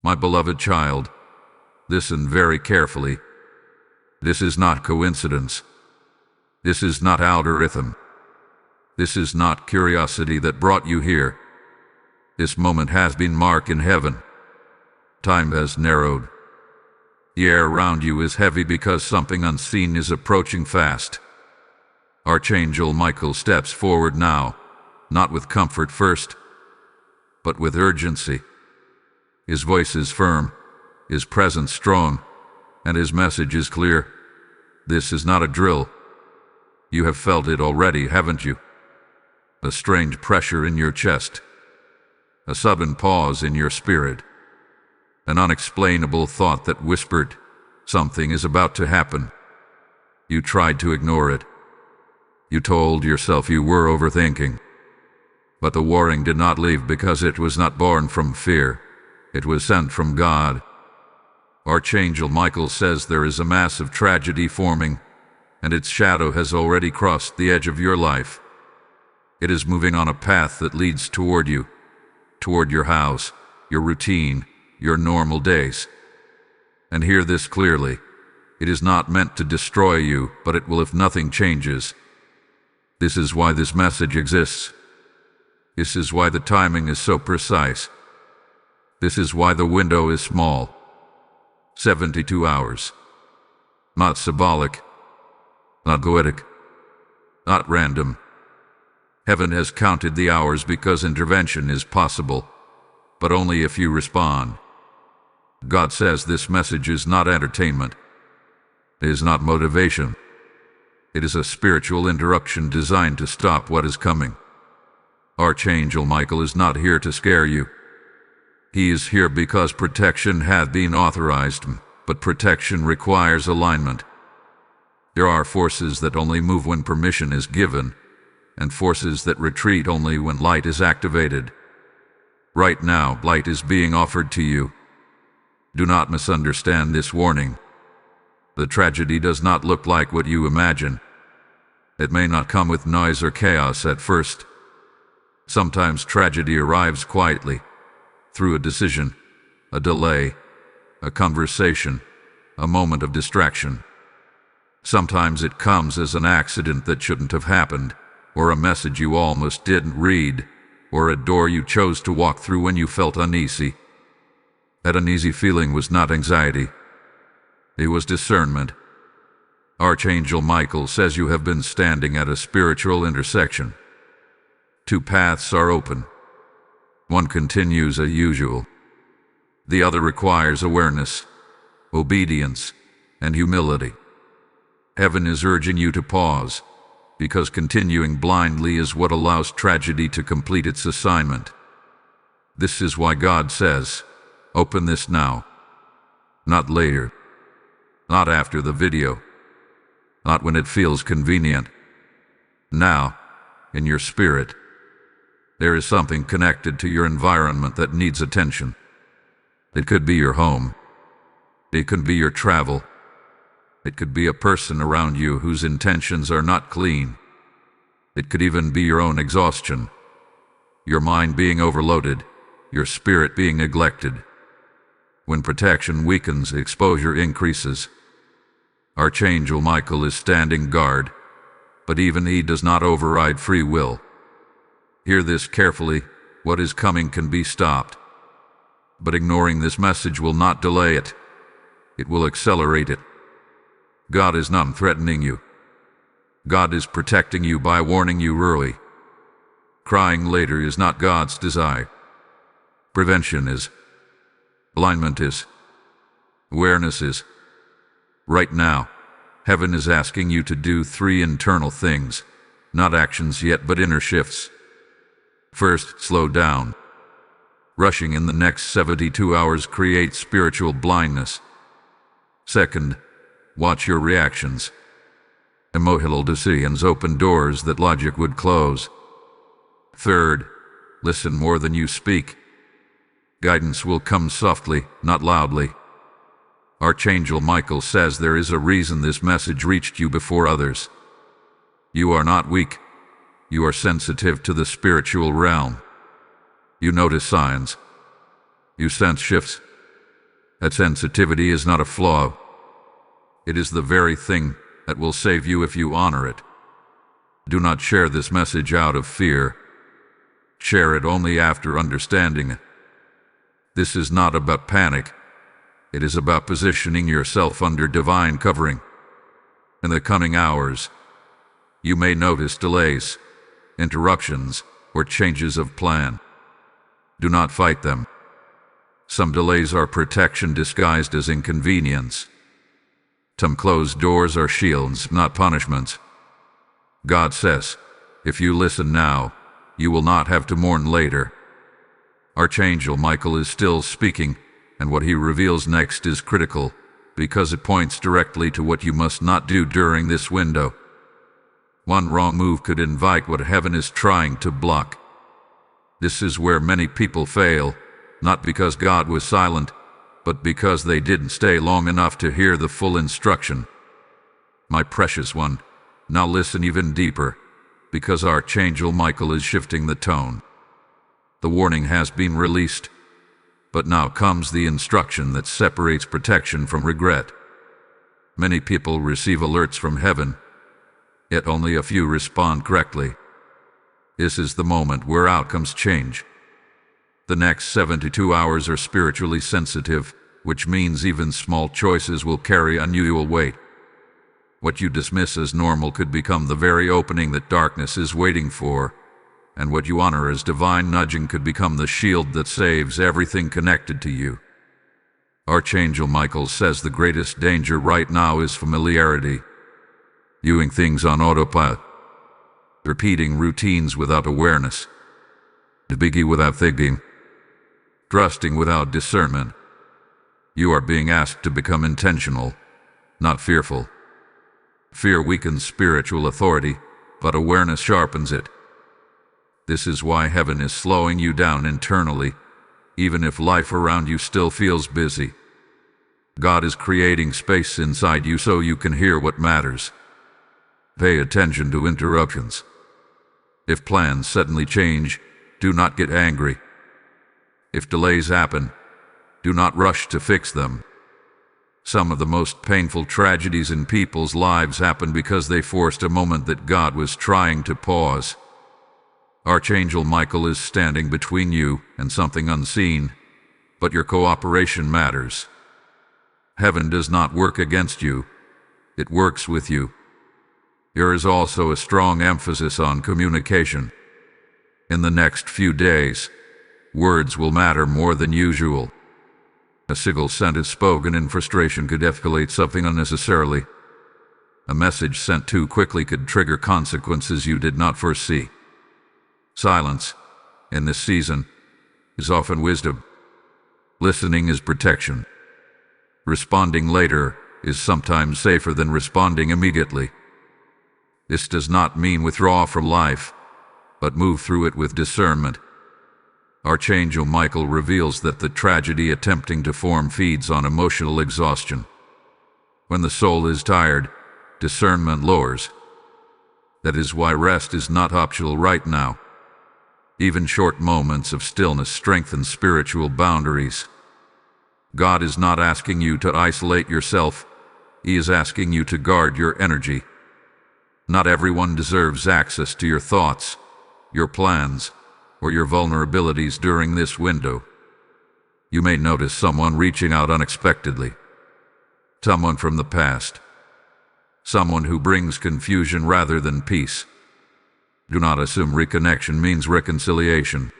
My beloved child, listen very carefully. This is not coincidence. This is not algorithm. This is not curiosity that brought you here. This moment has been marked in heaven. Time has narrowed. The air around you is heavy because something unseen is approaching fast. Archangel Michael steps forward now, not with comfort first, but with urgency. His voice is firm, his presence strong, and his message is clear. This is not a drill. You have felt it already, haven't you? A strange pressure in your chest, a sudden pause in your spirit, an unexplainable thought that whispered, something is about to happen. You tried to ignore it. You told yourself you were overthinking. But the warning did not leave because it was not born from fear. It was sent from God. Archangel Michael says there is a massive tragedy forming, and its shadow has already crossed the edge of your life. It is moving on a path that leads toward you, toward your house, your routine, your normal days. And hear this clearly. It is not meant to destroy you, but it will if nothing changes. This is why this message exists. This is why the timing is so precise. This is why the window is small. 72 hours. Not symbolic. Not goetic. Not random. Heaven has counted the hours because intervention is possible, but only if you respond. God says this message is not entertainment. It is not motivation. It is a spiritual interruption designed to stop what is coming. Archangel Michael is not here to scare you. He is here because protection has been authorized, but protection requires alignment. There are forces that only move when permission is given, and forces that retreat only when light is activated. Right now, light is being offered to you. Do not misunderstand this warning. The tragedy does not look like what you imagine. It may not come with noise or chaos at first. Sometimes tragedy arrives quietly, through a decision, a delay, a conversation, a moment of distraction. Sometimes it comes as an accident that shouldn't have happened, or a message you almost didn't read, or a door you chose to walk through when you felt uneasy. That uneasy feeling was not anxiety. It was discernment. Archangel Michael says you have been standing at a spiritual intersection. Two paths are open. One continues as usual. The other requires awareness, obedience, and humility. Heaven is urging you to pause, because continuing blindly is what allows tragedy to complete its assignment. This is why God says, open this now. Not later. Not after the video. Not when it feels convenient. Now, in your spirit. There is something connected to your environment that needs attention. It could be your home. It could be your travel. It could be a person around you whose intentions are not clean. It could even be your own exhaustion. Your mind being overloaded, your spirit being neglected. When protection weakens, exposure increases. Archangel Michael is standing guard, but even he does not override free will. Hear this carefully. What is coming can be stopped. But ignoring this message will not delay it. It will accelerate it. God is not threatening you. God is protecting you by warning you early. Crying later is not God's desire. Prevention is. Alignment is. Awareness is. Right now, heaven is asking you to do 3 internal things, not actions yet but inner shifts. First, slow down. Rushing in the next 72 hours creates spiritual blindness. Second, watch your reactions. Emotional decisions open doors that logic would close. Third, listen more than you speak. Guidance will come softly, not loudly. Archangel Michael says there is a reason this message reached you before others. You are not weak. You are sensitive to the spiritual realm. You notice signs. You sense shifts. That sensitivity is not a flaw. It is the very thing that will save you if you honor it. Do not share this message out of fear. Share it only after understanding it. This is not about panic. It is about positioning yourself under divine covering. In the coming hours, you may notice delays, interruptions, or changes of plan. Do not fight them. Some delays are protection disguised as inconvenience. Some closed doors are shields, not punishments. God says, if you listen now, you will not have to mourn later. Archangel Michael is still speaking, and what he reveals next is critical, because it points directly to what you must not do during this window. One wrong move could invite what heaven is trying to block. This is where many people fail, not because God was silent, but because they didn't stay long enough to hear the full instruction. My precious one, now listen even deeper, because Archangel Michael is shifting the tone. The warning has been released, but now comes the instruction that separates protection from regret. Many people receive alerts from heaven, yet only a few respond correctly. This is the moment where outcomes change. The next 72 hours are spiritually sensitive, which means even small choices will carry unusual weight. What you dismiss as normal could become the very opening that darkness is waiting for, and what you honor as divine nudging could become the shield that saves everything connected to you. Archangel Michael says the greatest danger right now is familiarity, viewing things on autopilot, repeating routines without awareness, debating without thinking, trusting without discernment. You are being asked to become intentional, not fearful. Fear weakens spiritual authority, but awareness sharpens it. This is why heaven is slowing you down internally, even if life around you still feels busy. God is creating space inside you so you can hear what matters. Pay attention to interruptions. If plans suddenly change, do not get angry. If delays happen, do not rush to fix them. Some of the most painful tragedies in people's lives happen because they forced a moment that God was trying to pause. Archangel Michael is standing between you and something unseen, but your cooperation matters. Heaven does not work against you, it works with you. There is also a strong emphasis on communication. In the next few days, words will matter more than usual. A single sentence spoken in frustration could escalate something unnecessarily. A message sent too quickly could trigger consequences you did not foresee. Silence, in this season, is often wisdom. Listening is protection. Responding later is sometimes safer than responding immediately. This does not mean withdraw from life, but move through it with discernment. Archangel Michael reveals that the tragedy attempting to form feeds on emotional exhaustion. When the soul is tired, discernment lowers. That is why rest is not optional right now. Even short moments of stillness strengthen spiritual boundaries. God is not asking you to isolate yourself. He is asking you to guard your energy. Not everyone deserves access to your thoughts, your plans, or your vulnerabilities during this window. You may notice someone reaching out unexpectedly. Someone from the past. Someone who brings confusion rather than peace. Do not assume reconnection means reconciliation.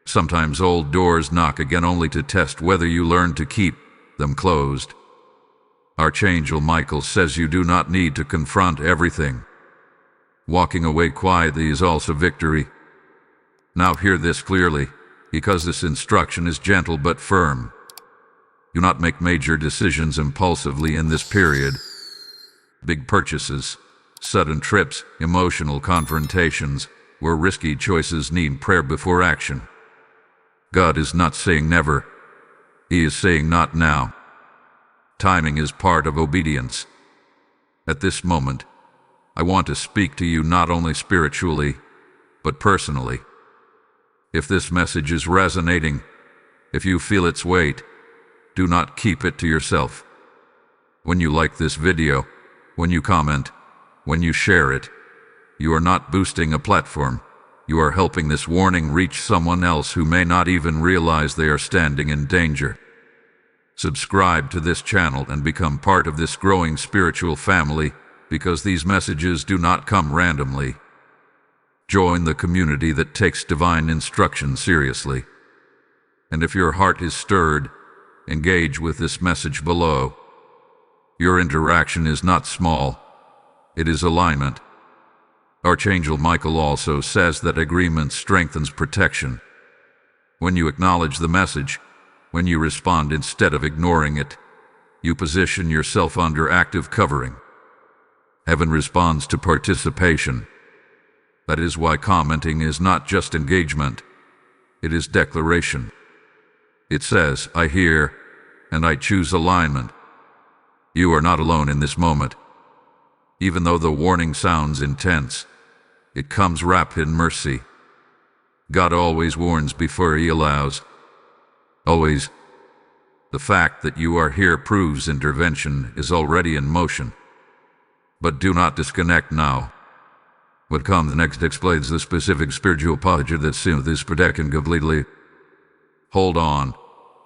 Sometimes old doors knock again only to test whether you learn to keep them closed. Archangel Michael says you do not need to confront everything. Walking away quietly is also victory. Now hear this clearly, because this instruction is gentle but firm. Do not make major decisions impulsively in this period. Big purchases, sudden trips, emotional confrontations, where risky choices need prayer before action. God is not saying never. He is saying not now. Timing is part of obedience. At this moment, I want to speak to you not only spiritually, but personally. If this message is resonating, if you feel its weight, Do not keep it to yourself. When you like this video, when you comment, when you share it, you are not boosting a platform. You are helping this warning reach someone else who may not even realize they are standing in danger. Subscribe to this channel and become part of this growing spiritual family, because these messages do not come randomly. Join the community that takes divine instruction seriously. And if your heart is stirred, engage with this message below. Your interaction is not small. It is alignment. Archangel Michael also says that agreement strengthens protection. When you acknowledge the message, when you respond instead of ignoring it, you position yourself under active covering. Heaven responds to participation. That is why commenting is not just engagement, it is declaration. It says, I hear, and I choose alignment. You are not alone in this moment. Even though the warning sounds intense, it comes wrapped in mercy. God always warns before He allows. Always. The fact that you are here proves intervention is already in motion. But do not disconnect now. What comes next explains the specific spiritual posture that soothes this protection completely. Hold on,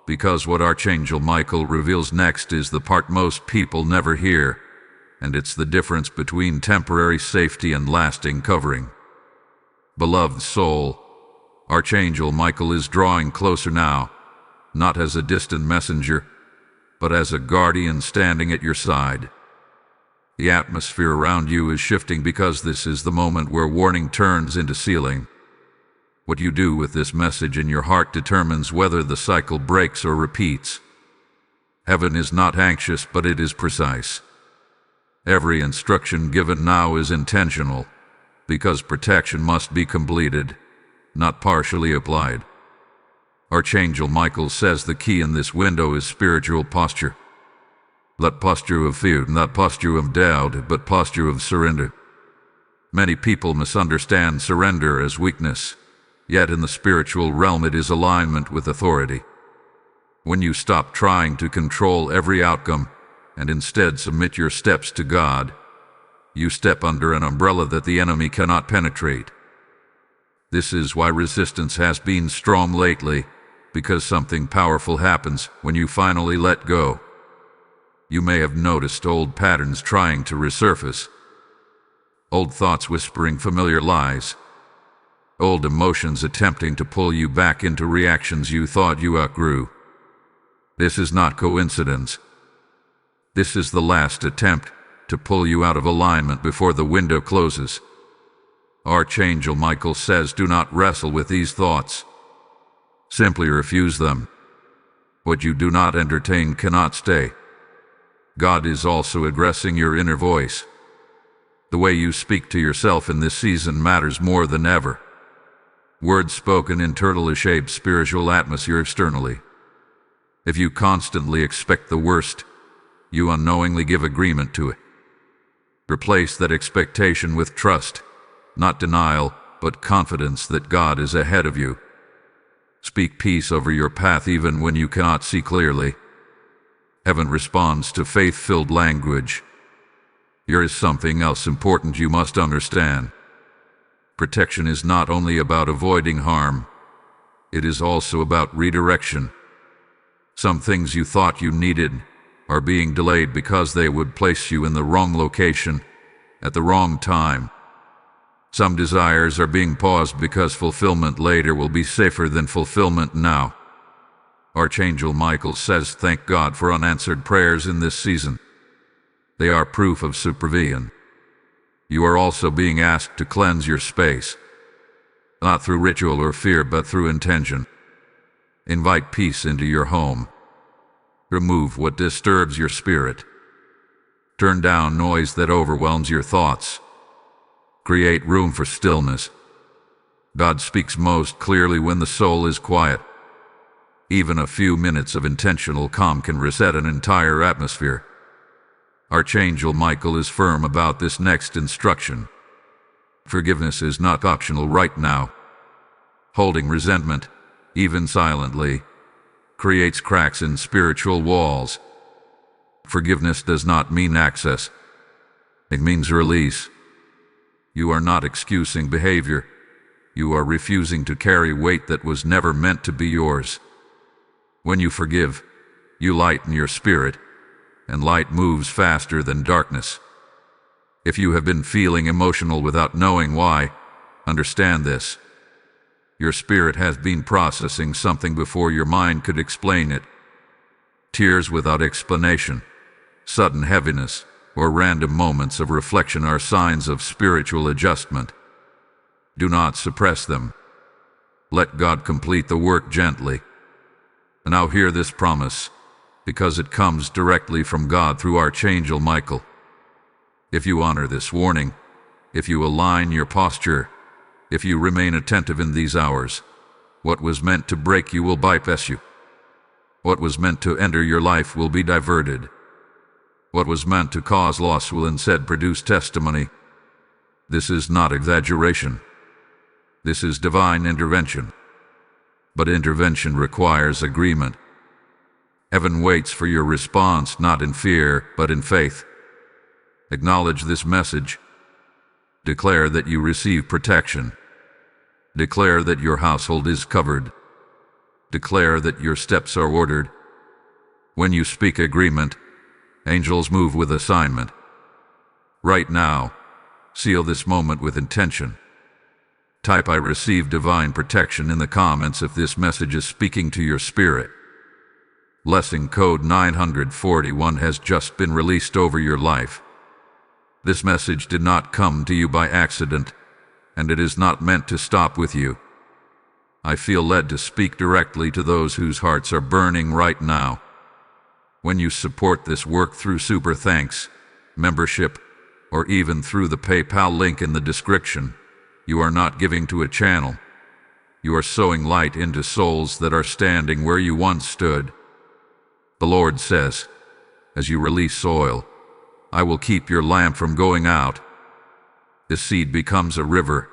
because what Archangel Michael reveals next is the part most people never hear, and it's the difference between temporary safety and lasting covering. Beloved soul, Archangel Michael is drawing closer now, not as a distant messenger, but as a guardian standing at your side. The atmosphere around you is shifting because this is the moment where warning turns into sealing. What you do with this message in your heart determines whether the cycle breaks or repeats. Heaven is not anxious, but it is precise. Every instruction given now is intentional, because protection must be completed, not partially applied. Archangel Michael says the key in this window is spiritual posture. Not posture of fear, not posture of doubt, but posture of surrender. Many people misunderstand surrender as weakness, yet in the spiritual realm it is alignment with authority. When you stop trying to control every outcome and instead submit your steps to God, you step under an umbrella that the enemy cannot penetrate. This is why resistance has been strong lately, because something powerful happens when you finally let go. You may have noticed old patterns trying to resurface, old thoughts whispering familiar lies, old emotions attempting to pull you back into reactions you thought you outgrew. This is not coincidence. This is the last attempt to pull you out of alignment before the window closes. Archangel Michael says, do not wrestle with these thoughts. Simply refuse them. What you do not entertain cannot stay. God is also addressing your inner voice. The way you speak to yourself in this season matters more than ever. Words spoken internally shape spiritual atmosphere externally. If you constantly expect the worst, you unknowingly give agreement to it. Replace that expectation with trust, not denial, but confidence that God is ahead of you. Speak peace over your path even when you cannot see clearly. Heaven responds to faith-filled language. Here is something else important you must understand. Protection is not only about avoiding harm, it is also about redirection. Some things you thought you needed are being delayed because they would place you in the wrong location at the wrong time. Some desires are being paused because fulfillment later will be safer than fulfillment now. Archangel Michael says, thank God for unanswered prayers in this season. They are proof of supervision. You are also being asked to cleanse your space, not through ritual or fear, but through intention. Invite peace into your home. Remove what disturbs your spirit. Turn down noise that overwhelms your thoughts. Create room for stillness. God speaks most clearly when the soul is quiet. Even a few minutes of intentional calm can reset an entire atmosphere. Archangel Michael is firm about this next instruction. Forgiveness is not optional right now. Holding resentment, even silently, creates cracks in spiritual walls. Forgiveness does not mean access. It means release. You are not excusing behavior. You are refusing to carry weight that was never meant to be yours. When you forgive, you lighten your spirit, and light moves faster than darkness. If you have been feeling emotional without knowing why, understand this. Your spirit has been processing something before your mind could explain it. Tears without explanation, sudden heaviness, or random moments of reflection are signs of spiritual adjustment. Do not suppress them. Let God complete the work gently. And now hear this promise, because it comes directly from God through Archangel Michael. If you honor this warning, if you align your posture, if you remain attentive in these hours, what was meant to break you will bypass you. What was meant to enter your life will be diverted. What was meant to cause loss will instead produce testimony. This is not exaggeration. This is divine intervention. But intervention requires agreement. Heaven waits for your response, not in fear, but in faith. Acknowledge this message. Declare that you receive protection. Declare that your household is covered. Declare that your steps are ordered. When you speak agreement, angels move with assignment. Right now, seal this moment with intention. Type "I receive divine protection" in the comments if this message is speaking to your spirit. Blessing code 941 has just been released over your life. This message did not come to you by accident, and it is not meant to stop with you. I feel led to speak directly to those whose hearts are burning right now. When you support this work through Super Thanks, membership, or even through the PayPal link in the description, you are not giving to a channel. You are sowing light into souls that are standing where you once stood. The Lord says, as you release oil, I will keep your lamp from going out. This seed becomes a river,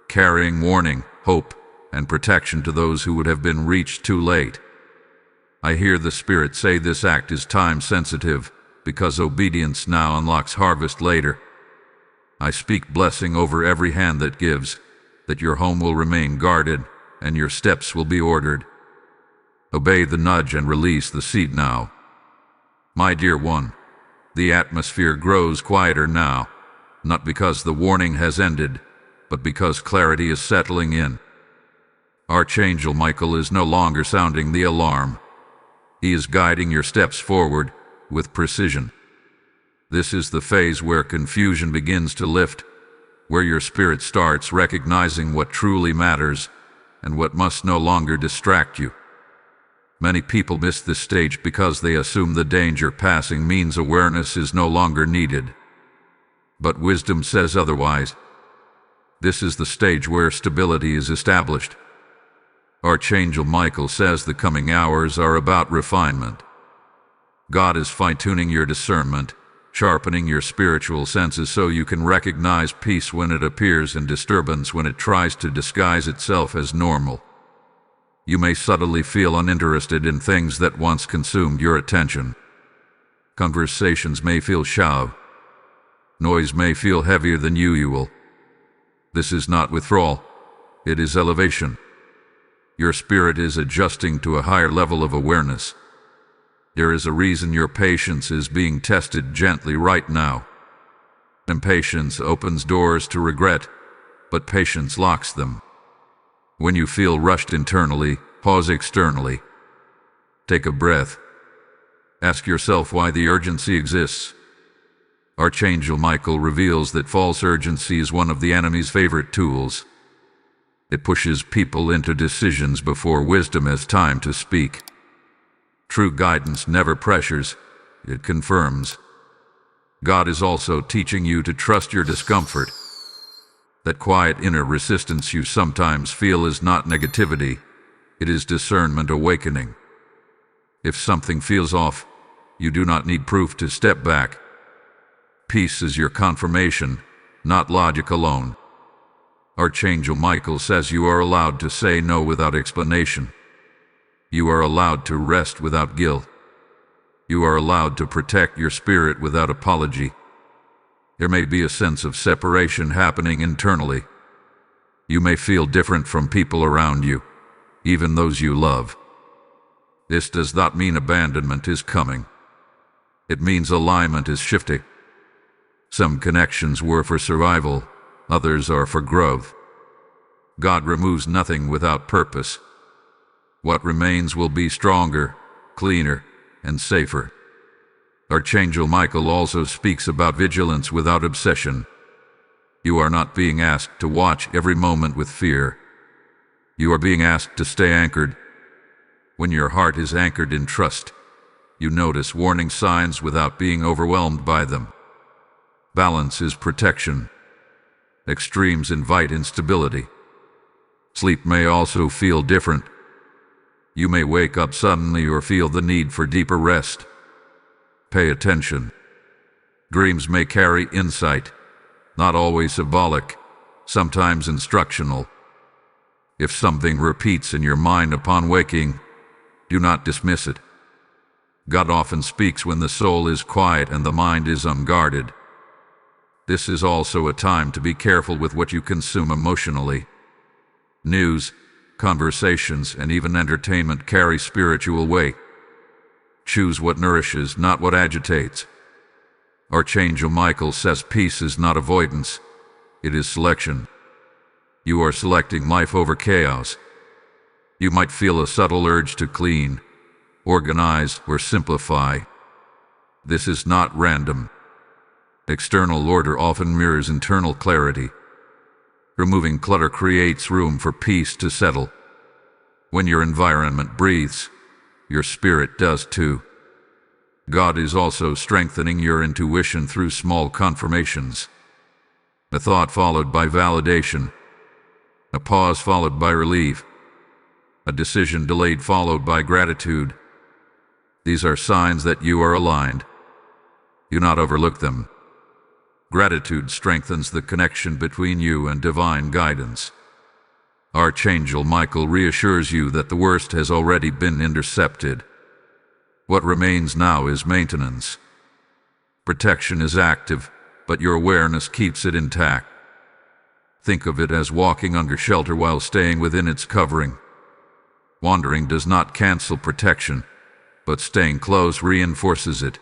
carrying warning, hope, and protection to those who would have been reached too late. I hear the Spirit say this act is time-sensitive, because obedience now unlocks harvest later. I speak blessing over every hand that gives, that your home will remain guarded, and your steps will be ordered. Obey the nudge and release the seed now. My dear one, the atmosphere grows quieter now, not because the warning has ended, but because clarity is settling in. Archangel Michael is no longer sounding the alarm. He is guiding your steps forward with precision. This is the phase where confusion begins to lift, where your spirit starts recognizing what truly matters and what must no longer distract you. Many people miss this stage because they assume the danger passing means awareness is no longer needed. But wisdom says otherwise. This is the stage where stability is established. Archangel Michael says the coming hours are about refinement. God is fine-tuning your discernment, sharpening your spiritual senses so you can recognize peace when it appears and disturbance when it tries to disguise itself as normal. You may subtly feel uninterested in things that once consumed your attention. Conversations may feel shallow. Noise may feel heavier than usual. This is not withdrawal, it is elevation. Your spirit is adjusting to a higher level of awareness. There is a reason your patience is being tested gently right now. Impatience opens doors to regret, but patience locks them. When you feel rushed internally, pause externally. Take a breath. Ask yourself why the urgency exists. Archangel Michael reveals that false urgency is one of the enemy's favorite tools. It pushes people into decisions before wisdom has time to speak. True guidance never pressures, it confirms. God is also teaching you to trust your discomfort. That quiet inner resistance you sometimes feel is not negativity, it is discernment awakening. If something feels off, you do not need proof to step back. Peace is your confirmation, not logic alone. Archangel Michael says you are allowed to say no without explanation. You are allowed to rest without guilt. You are allowed to protect your spirit without apology. There may be a sense of separation happening internally. You may feel different from people around you, even those you love. This does not mean abandonment is coming. It means alignment is shifting. Some connections were for survival, others are for growth. God removes nothing without purpose. What remains will be stronger, cleaner, and safer. Archangel Michael also speaks about vigilance without obsession. You are not being asked to watch every moment with fear. You are being asked to stay anchored. When your heart is anchored in trust, you notice warning signs without being overwhelmed by them. Balance is protection. Extremes invite instability. Sleep may also feel different. You may wake up suddenly or feel the need for deeper rest. Pay attention. Dreams may carry insight, not always symbolic, sometimes instructional. If something repeats in your mind upon waking, do not dismiss it. God often speaks when the soul is quiet and the mind is unguarded. This is also a time to be careful with what you consume emotionally. News, conversations, and even entertainment carry spiritual weight. Choose what nourishes, not what agitates. Archangel Michael says peace is not avoidance, it is selection. You are selecting life over chaos. You might feel a subtle urge to clean, organize, or simplify. This is not random. External order often mirrors internal clarity. Removing clutter creates room for peace to settle. When your environment breathes, your spirit does too. God is also strengthening your intuition through small confirmations. A thought followed by validation. A pause followed by relief. A decision delayed followed by gratitude. These are signs that you are aligned. Do not overlook them. Gratitude strengthens the connection between you and divine guidance. Archangel Michael reassures you that the worst has already been intercepted. What remains now is maintenance. Protection is active, but your awareness keeps it intact. Think of it as walking under shelter while staying within its covering. Wandering does not cancel protection, but staying close reinforces it.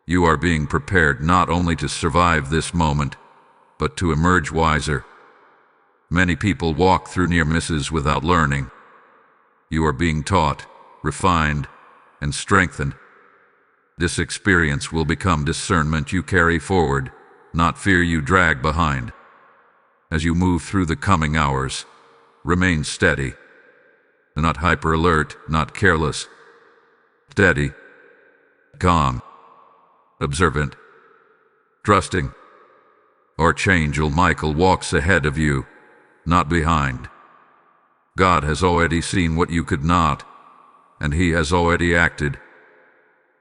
You are being prepared not only to survive this moment, but to emerge wiser. Many people walk through near misses without learning. You are being taught, refined, and strengthened. This experience will become discernment you carry forward, not fear you drag behind. As you move through the coming hours, remain steady. Not hyper-alert, not careless. Steady. Calm. Observant. Trusting. Archangel Michael walks ahead of you, not behind. God has already seen what you could not, and He has already acted.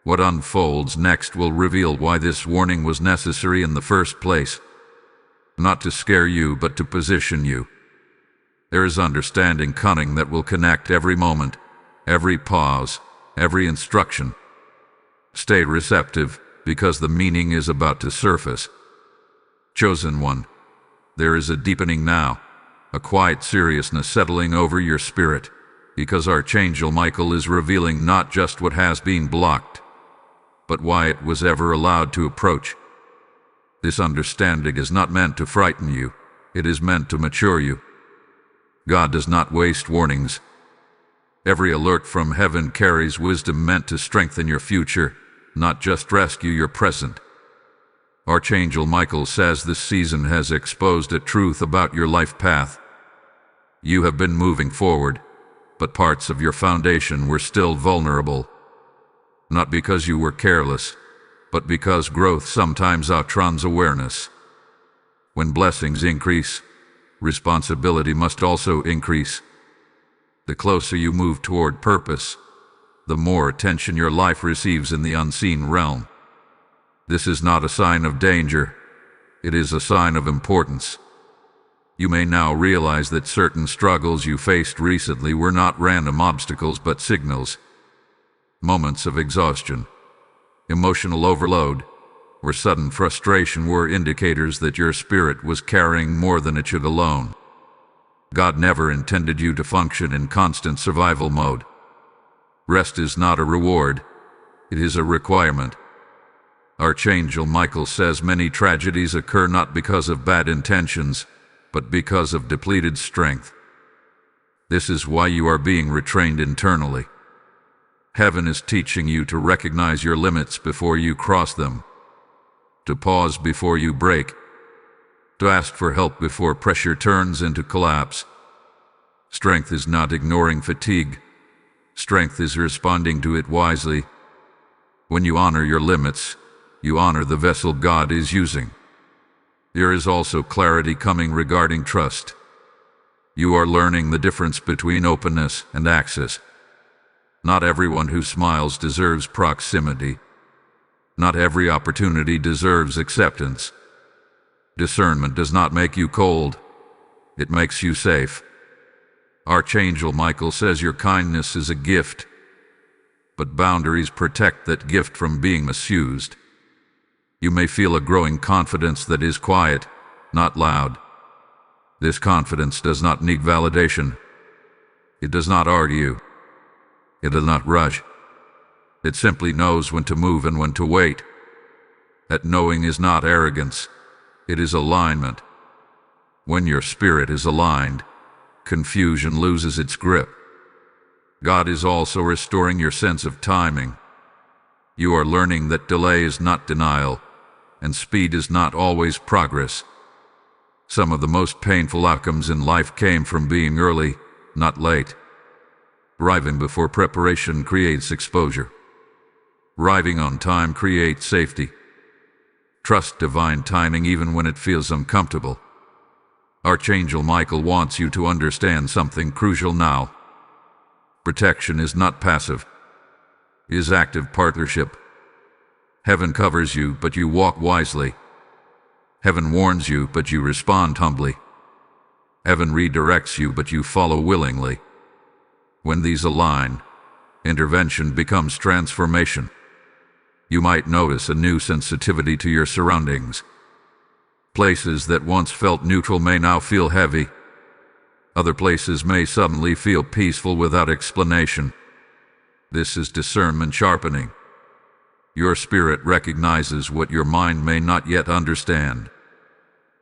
What unfolds next will reveal why this warning was necessary in the first place. Not to scare you, but to position you. There is understanding cunning that will connect every moment, every pause, every instruction. Stay receptive, because the meaning is about to surface. Chosen one, there is a deepening now, a quiet seriousness settling over your spirit, because Archangel Michael is revealing not just what has been blocked, but why it was ever allowed to approach. This understanding is not meant to frighten you, it is meant to mature you. God does not waste warnings. Every alert from heaven carries wisdom meant to strengthen your future, not just rescue your present. Archangel Michael says this season has exposed a truth about your life path. You have been moving forward, but parts of your foundation were still vulnerable. Not because you were careless, but because growth sometimes outruns awareness. When blessings increase, responsibility must also increase. The closer you move toward purpose, the more attention your life receives in the unseen realm. This is not a sign of danger, it is a sign of importance. You may now realize that certain struggles you faced recently were not random obstacles but signals. Moments of exhaustion, emotional overload, or sudden frustration were indicators that your spirit was carrying more than it should alone. God never intended you to function in constant survival mode. Rest is not a reward, it is a requirement. Archangel Michael says many tragedies occur not because of bad intentions, but because of depleted strength. This is why you are being retrained internally. Heaven is teaching you to recognize your limits before you cross them, to pause before you break, to ask for help before pressure turns into collapse. Strength is not ignoring fatigue. Strength is responding to it wisely. When you honor your limits, you honor the vessel God is using. There is also clarity coming regarding trust. You are learning the difference between openness and access. Not everyone who smiles deserves proximity. Not every opportunity deserves acceptance. Discernment does not make you cold. It makes you safe. Archangel Michael says your kindness is a gift, but boundaries protect that gift from being misused. You may feel a growing confidence that is quiet, not loud. This confidence does not need validation. It does not argue. It does not rush. It simply knows when to move and when to wait. That knowing is not arrogance. It is alignment. When your spirit is aligned, confusion loses its grip. God is also restoring your sense of timing. You are learning that delay is not denial, and speed is not always progress. Some of the most painful outcomes in life came from being early, not late. Arriving before preparation creates exposure. Arriving on time creates safety. Trust divine timing even when it feels uncomfortable. Archangel Michael wants you to understand something crucial now. Protection is not passive. It is active partnership. Heaven covers you, but you walk wisely. Heaven warns you, but you respond humbly. Heaven redirects you, but you follow willingly. When these align, intervention becomes transformation. You might notice a new sensitivity to your surroundings. Places that once felt neutral may now feel heavy. Other places may suddenly feel peaceful without explanation. This is discernment sharpening. Your spirit recognizes what your mind may not yet understand.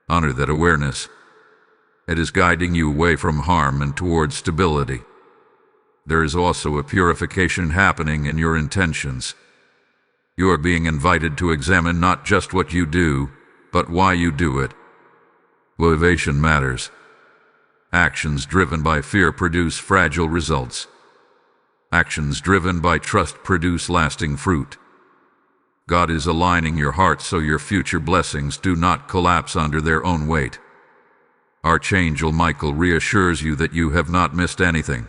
Honor that awareness. It is guiding you away from harm and towards stability. There is also a purification happening in your intentions. You are being invited to examine not just what you do, but why you do it. Motivation matters. Actions driven by fear produce fragile results. Actions driven by trust produce lasting fruit. God is aligning your heart so your future blessings do not collapse under their own weight. Archangel Michael reassures you that you have not missed anything.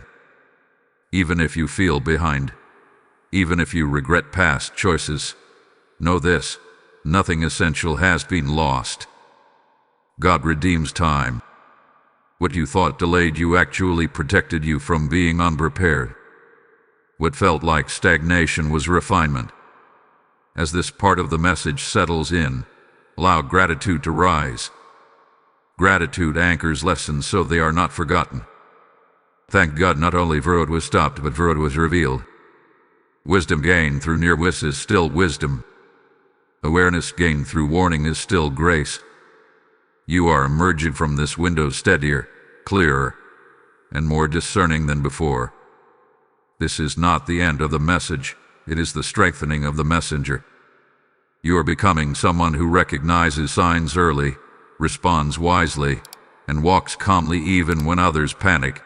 Even if you feel behind, even if you regret past choices, know this: nothing essential has been lost. God redeems time. What you thought delayed you actually protected you from being unprepared. What felt like stagnation was refinement. As this part of the message settles in, allow gratitude to rise. Gratitude anchors lessons so they are not forgotten. Thank God not only for what was stopped, but for what was revealed. Wisdom gained through near-miss is still wisdom. Awareness gained through warning is still grace. You are emerging from this window steadier, clearer, and more discerning than before. This is not the end of the message, it is the strengthening of the messenger. You are becoming someone who recognizes signs early, responds wisely, and walks calmly even when others panic.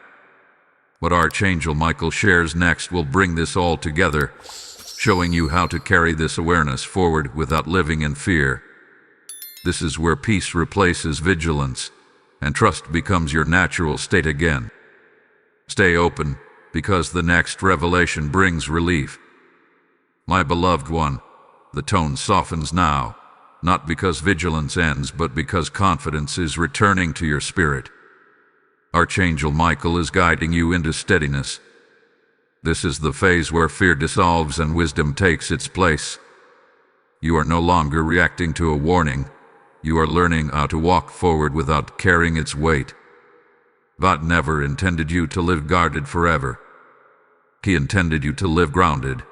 What Archangel Michael shares next will bring this all together, showing you how to carry this awareness forward without living in fear. This is where peace replaces vigilance, and trust becomes your natural state again. Stay open, because the next revelation brings relief. My beloved one, the tone softens now, not because vigilance ends, but because confidence is returning to your spirit. Archangel Michael is guiding you into steadiness. This is the phase where fear dissolves and wisdom takes its place. You are no longer reacting to a warning. You are learning how to walk forward without carrying its weight. God never intended you to live guarded forever. He intended you to live grounded.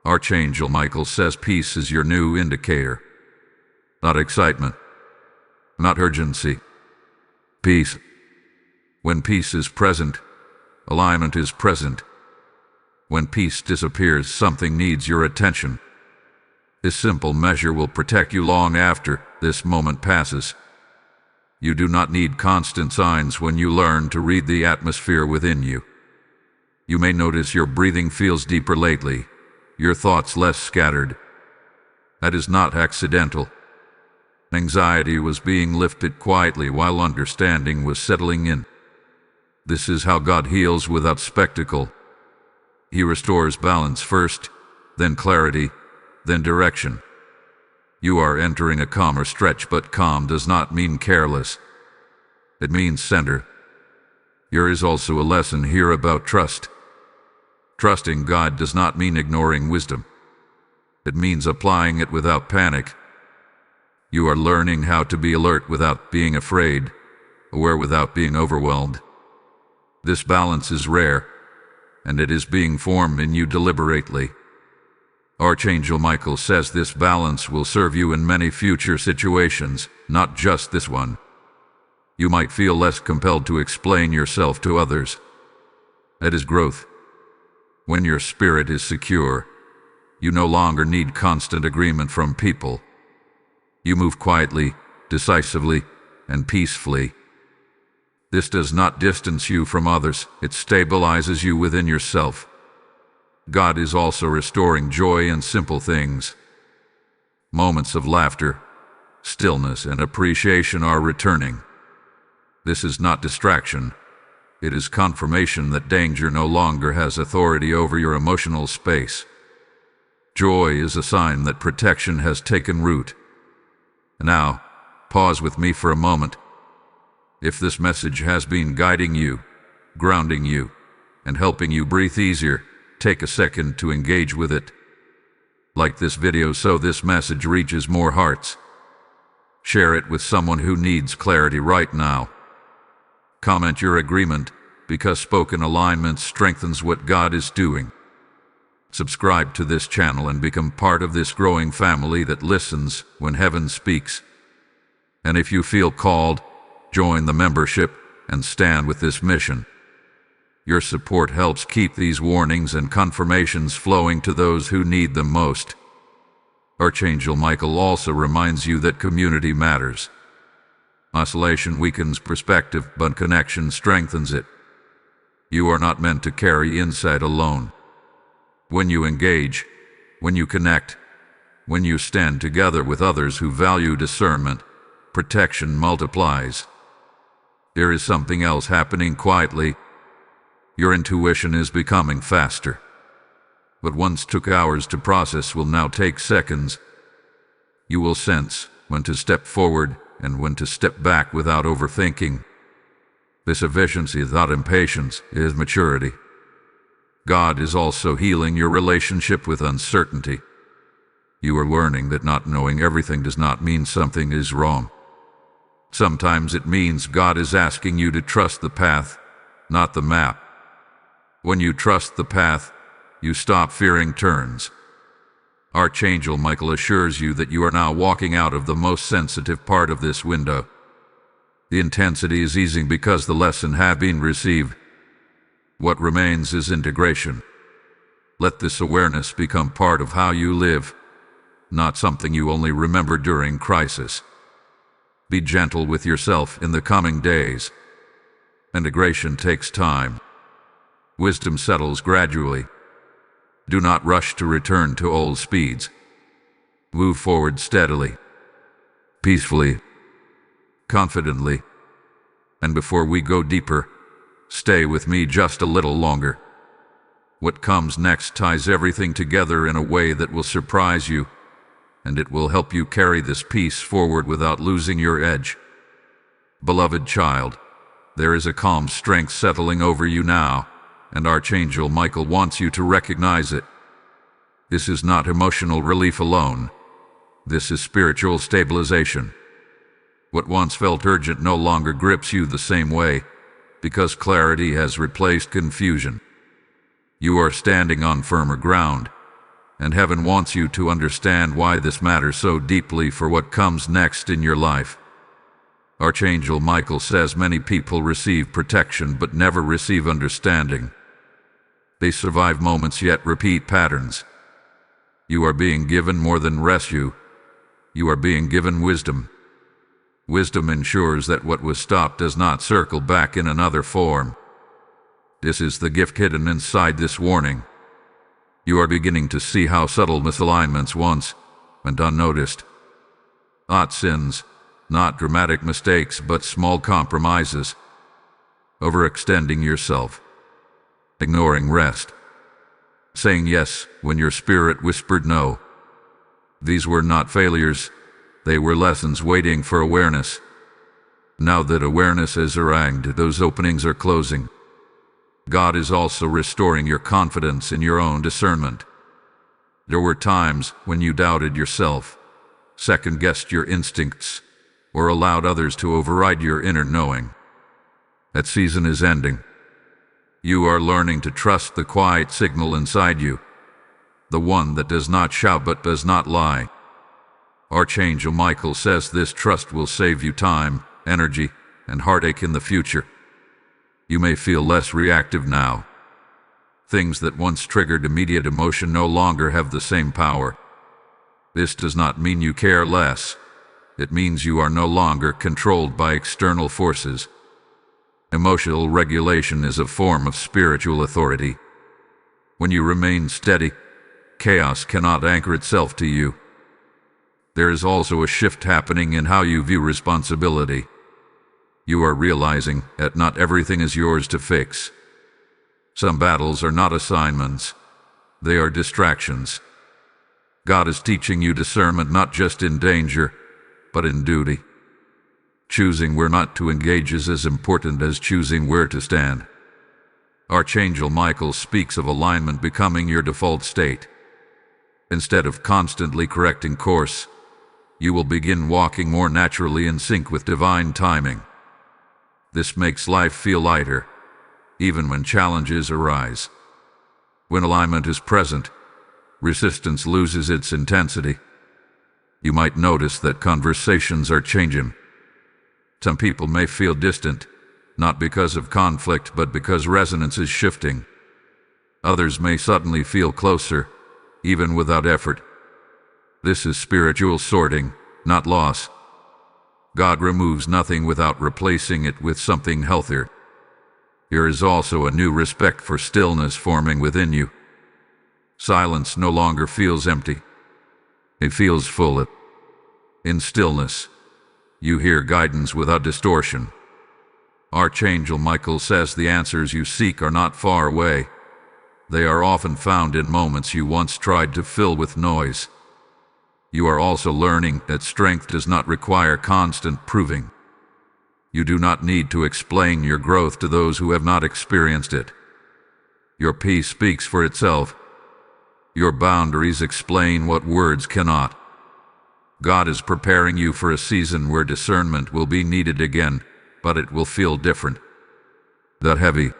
Archangel Michael says peace is your new indicator. Not excitement. Not urgency. Peace. When peace is present, alignment is present. When peace disappears, something needs your attention. This simple measure will protect you long after this moment passes. You do not need constant signs when you learn to read the atmosphere within you. You may notice your breathing feels deeper lately, your thoughts less scattered. That is not accidental. Anxiety was being lifted quietly while understanding was settling in. This is how God heals without spectacle. He restores balance first, then clarity, then direction. You are entering a calmer stretch, but calm does not mean careless. It means center. There is also a lesson here about trust. Trusting God does not mean ignoring wisdom. It means applying it without panic. You are learning how to be alert without being afraid, aware without being overwhelmed. This balance is rare, and it is being formed in you deliberately. Archangel Michael says this balance will serve you in many future situations, not just this one. You might feel less compelled to explain yourself to others. That is growth. When your spirit is secure, you no longer need constant agreement from people. You move quietly, decisively, and peacefully. This does not distance you from others, it stabilizes you within yourself. God is also restoring joy in simple things. Moments of laughter, stillness, and appreciation are returning. This is not distraction. It is confirmation that danger no longer has authority over your emotional space. Joy is a sign that protection has taken root. Now, pause with me for a moment. If this message has been guiding you, grounding you, and helping you breathe easier, take a second to engage with it. Like this video so this message reaches more hearts. Share it with someone who needs clarity right now. Comment your agreement, because spoken alignment strengthens what God is doing. Subscribe to this channel and become part of this growing family that listens when heaven speaks. And if you feel called, join the membership and stand with this mission. Your support helps keep these warnings and confirmations flowing to those who need them most. Archangel Michael also reminds you that community matters. Isolation weakens perspective, but connection strengthens it. You are not meant to carry insight alone. When you engage, when you connect, when you stand together with others who value discernment, protection multiplies. There is something else happening quietly. Your intuition is becoming faster. What once took hours to process will now take seconds. You will sense when to step forward and when to step back without overthinking. This efficiency, not impatience, is maturity. God is also healing your relationship with uncertainty. You are learning that not knowing everything does not mean something is wrong. Sometimes it means God is asking you to trust the path, not the map. When you trust the path, you stop fearing turns. Archangel Michael assures you that you are now walking out of the most sensitive part of this window. The intensity is easing because the lesson has been received. What remains is integration. Let this awareness become part of how you live, not something you only remember during crisis. Be gentle with yourself in the coming days. Integration takes time. Wisdom settles gradually. Do not rush to return to old speeds. Move forward steadily, peacefully, confidently. And before we go deeper, stay with me just a little longer. What comes next ties everything together in a way that will surprise you. and it will help you carry this peace forward without losing your edge. Beloved child, there is a calm strength settling over you now, and Archangel Michael wants you to recognize it. This is not emotional relief alone. This is spiritual stabilization. What once felt urgent no longer grips you the same way, because clarity has replaced confusion. You are standing on firmer ground, and heaven wants you to understand why this matters so deeply for what comes next in your life. Archangel Michael says many people receive protection but never receive understanding. They survive moments yet repeat patterns. You are being given more than rescue. You are being given wisdom. Wisdom ensures that what was stopped does not circle back in another form. This is the gift hidden inside this warning. You are beginning to see how subtle misalignments once went unnoticed. Not sins, not dramatic mistakes, but small compromises. Overextending yourself. Ignoring rest. Saying yes when your spirit whispered no. These were not failures. They were lessons waiting for awareness. Now that awareness is harangued, those openings are closing. God is also restoring your confidence in your own discernment. There were times when you doubted yourself, second-guessed your instincts, or allowed others to override your inner knowing. That season is ending. You are learning to trust the quiet signal inside you, the one that does not shout but does not lie. Archangel Michael says this trust will save you time, energy, and heartache in the future. You may feel less reactive now. Things that once triggered immediate emotion no longer have the same power. This does not mean you care less. It means you are no longer controlled by external forces. Emotional regulation is a form of spiritual authority. When you remain steady, chaos cannot anchor itself to you. There is also a shift happening in how you view responsibility. You are realizing that not everything is yours to fix. Some battles are not assignments. They are distractions. God is teaching you discernment not just in danger, but in duty. Choosing where not to engage is as important as choosing where to stand. Archangel Michael speaks of alignment becoming your default state. Instead of constantly correcting course, you will begin walking more naturally in sync with divine timing. This makes life feel lighter, even when challenges arise. When alignment is present, resistance loses its intensity. You might notice that conversations are changing. Some people may feel distant, not because of conflict, but because resonance is shifting. Others may suddenly feel closer, even without effort. This is spiritual sorting, not loss. God removes nothing without replacing it with something healthier. There is also a new respect for stillness forming within you. Silence no longer feels empty. It feels full. In stillness, you hear guidance without distortion. Archangel Michael says the answers you seek are not far away. They are often found in moments you once tried to fill with noise. You are also learning that strength does not require constant proving. You do not need to explain your growth to those who have not experienced it. Your peace speaks for itself. Your boundaries explain what words cannot. God is preparing you for a season where discernment will be needed again, but it will feel different. Not heavy,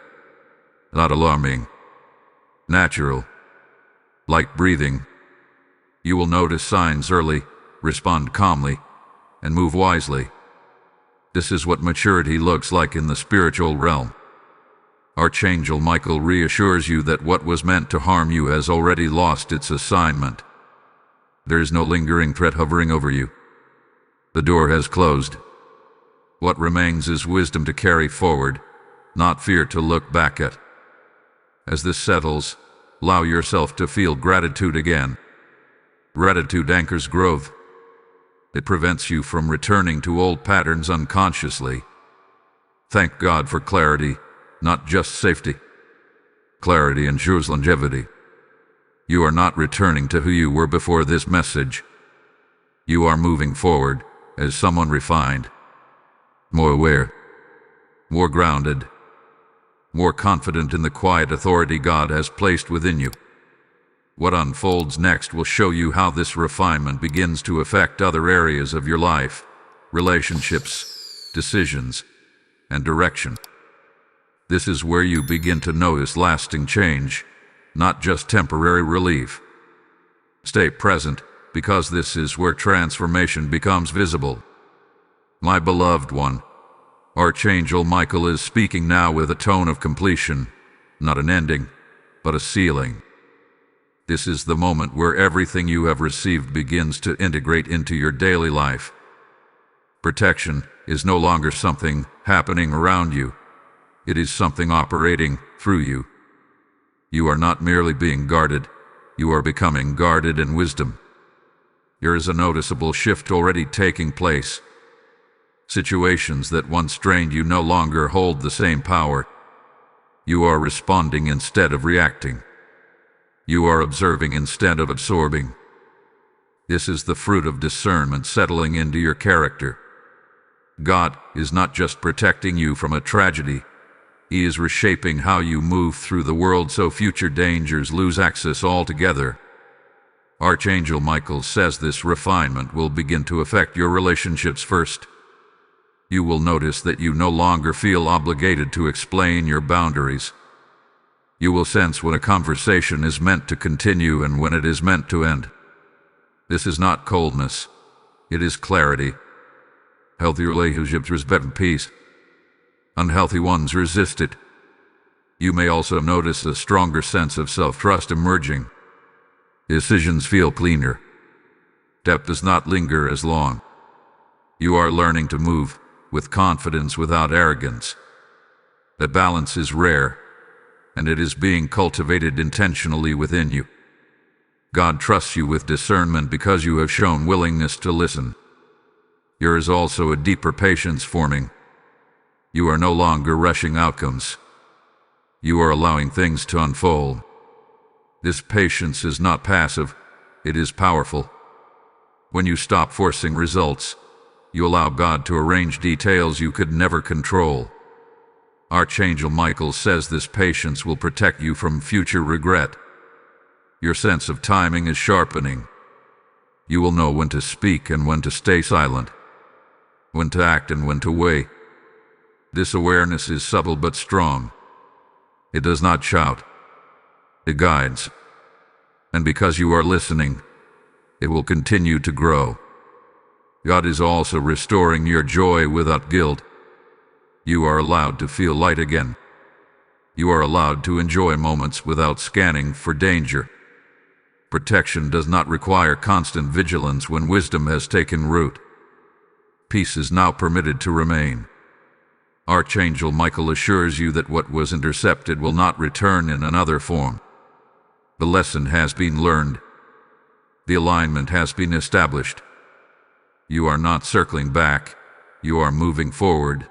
not alarming, natural, like breathing. You will notice signs early, respond calmly, and move wisely. This is what maturity looks like in the spiritual realm. Archangel Michael reassures you that what was meant to harm you has already lost its assignment. There is no lingering threat hovering over you. The door has closed. What remains is wisdom to carry forward, not fear to look back at. As this settles, allow yourself to feel gratitude again. Gratitude anchors growth. It prevents you from returning to old patterns unconsciously. Thank God for clarity, not just safety. Clarity ensures longevity. You are not returning to who you were before this message. You are moving forward as someone refined, more aware, more grounded, more confident in the quiet authority God has placed within you. What unfolds next will show you how this refinement begins to affect other areas of your life, relationships, decisions, and direction. This is where you begin to notice lasting change, not just temporary relief. Stay present, because this is where transformation becomes visible. My beloved one, Archangel Michael is speaking now with a tone of completion, not an ending, but a sealing. This is the moment where everything you have received begins to integrate into your daily life. Protection is no longer something happening around you. It is something operating through you. You are not merely being guarded, you are becoming guarded in wisdom. There is a noticeable shift already taking place. Situations that once strained you no longer hold the same power. You are responding instead of reacting. You are observing instead of absorbing. This is the fruit of discernment settling into your character. God is not just protecting you from a tragedy. He is reshaping how you move through the world so future dangers lose access altogether. Archangel Michael says this refinement will begin to affect your relationships first. You will notice that you no longer feel obligated to explain your boundaries. You will sense when a conversation is meant to continue and when it is meant to end. This is not coldness. It is clarity. Healthy relationships respect peace. Unhealthy ones resist it. You may also notice a stronger sense of self-trust emerging. Decisions feel cleaner. Depth does not linger as long. You are learning to move with confidence without arrogance. The balance is rare, and it is being cultivated intentionally within you. God trusts you with discernment because you have shown willingness to listen. There is also a deeper patience forming. You are no longer rushing outcomes. You are allowing things to unfold. This patience is not passive, it is powerful. When you stop forcing results, you allow God to arrange details you could never control. Archangel Michael says this patience will protect you from future regret. Your sense of timing is sharpening. You will know when to speak and when to stay silent, when to act and when to wait. This awareness is subtle but strong. It does not shout. It guides. And because you are listening, it will continue to grow. God is also restoring your joy without guilt. You are allowed to feel light again. You are allowed to enjoy moments without scanning for danger. Protection does not require constant vigilance when wisdom has taken root. Peace is now permitted to remain. Archangel Michael assures you that what was intercepted will not return in another form. The lesson has been learned. The alignment has been established. You are not circling back, you are moving forward.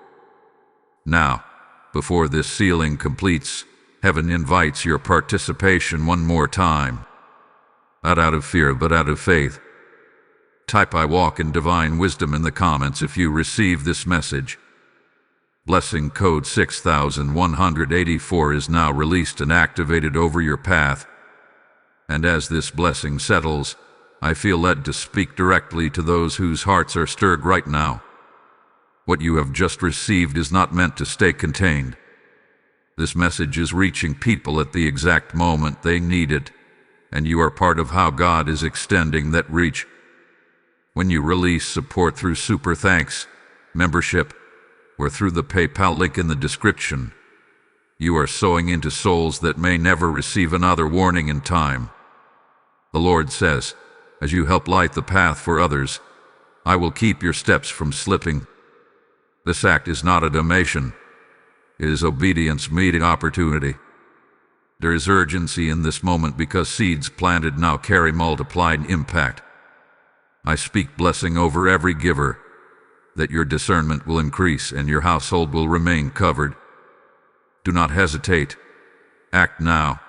Now, before this sealing completes, heaven invites your participation one more time. Not out of fear, but out of faith. Type "I walk in divine wisdom" in the comments if you receive this message. Blessing code 6184 is now released and activated over your path. And as this blessing settles, I feel led to speak directly to those whose hearts are stirred right now. What you have just received is not meant to stay contained. This message is reaching people at the exact moment they need it, and you are part of how God is extending that reach. When you release support through Super Thanks, membership, or through the PayPal link in the description, you are sowing into souls that may never receive another warning in time. The Lord says, as you help light the path for others, I will keep your steps from slipping. This act is not a donation. It is obedience meeting opportunity. There is urgency in this moment because seeds planted now carry multiplied impact. I speak blessing over every giver, that your discernment will increase and your household will remain covered. Do not hesitate. Act now,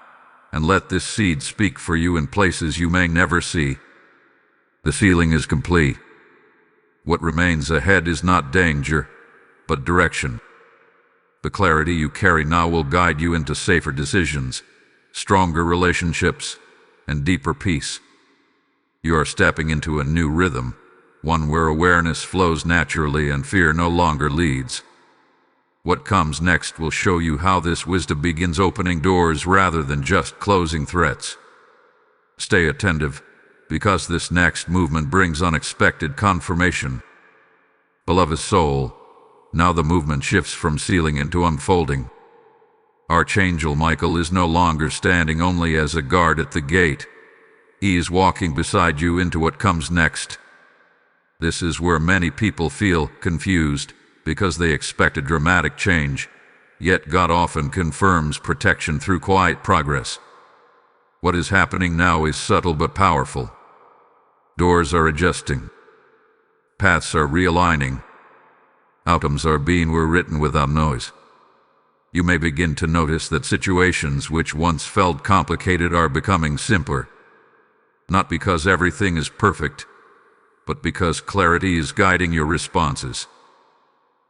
and let this seed speak for you in places you may never see. The ceiling is complete. What remains ahead is not danger, but direction. The clarity you carry now will guide you into safer decisions, stronger relationships, and deeper peace. You are stepping into a new rhythm, one where awareness flows naturally and fear no longer leads. What comes next will show you how this wisdom begins opening doors rather than just closing threats. Stay attentive, because this next movement brings unexpected confirmation. Beloved soul, now the movement shifts from ceiling into unfolding. Archangel Michael is no longer standing only as a guard at the gate. He is walking beside you into what comes next. This is where many people feel confused because they expect a dramatic change, yet God often confirms protection through quiet progress. What is happening now is subtle but powerful. Doors are adjusting. Paths are realigning. Outcomes are being rewritten without noise. You may begin to notice that situations which once felt complicated are becoming simpler. Not because everything is perfect, but because clarity is guiding your responses.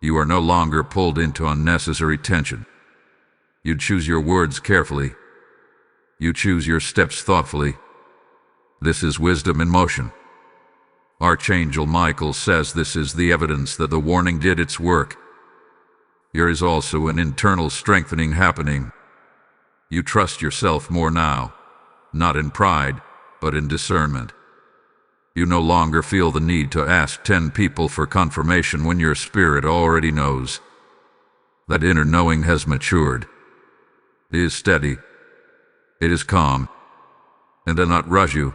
You are no longer pulled into unnecessary tension. You choose your words carefully. You choose your steps thoughtfully. This is wisdom in motion. Archangel Michael says this is the evidence that the warning did its work. There is also an internal strengthening happening. You trust yourself more now, not in pride, but in discernment. You no longer feel the need to ask 10 people for confirmation when your spirit already knows. That inner knowing has matured. It is steady. It is calm. It does not rush you,